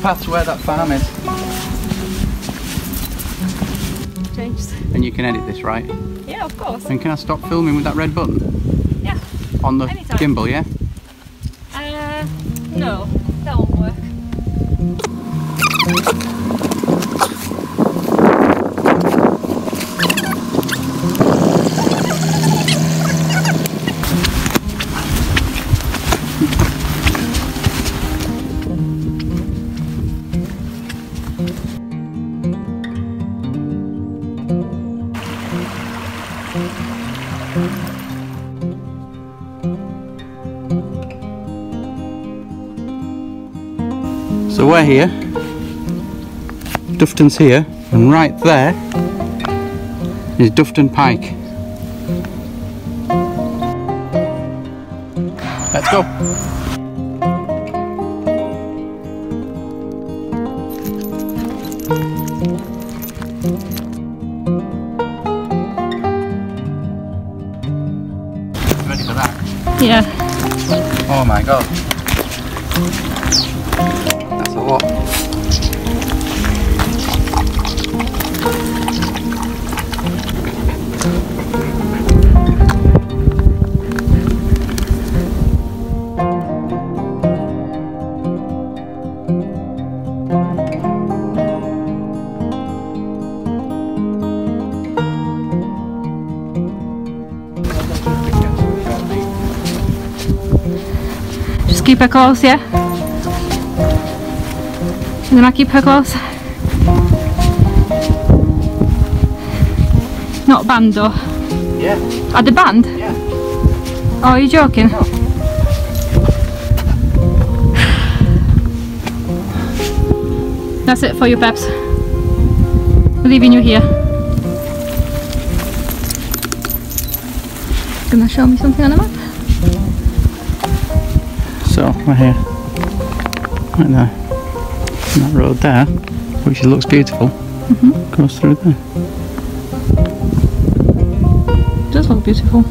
path to where that farm is. Changed. And you can edit this, right? Yeah, of course. And can I stop filming with that red button? Yeah. On the Anytime. gimbal, yeah? No, that won't work. So we're here, Dufton's here, and right there is Dufton Pike. Let's go. Ready for that? Yeah. Oh my god. That's a lot. Just keep her close, yeah? And then I keep her close. Not banned though. Yeah. Are they banned? Yeah. Oh, are you joking? No. That's it for you, Peps. We're leaving you here. Gonna show me something on the map? So we're here. Right there. And that road there, which looks beautiful, goes through there. It does look beautiful.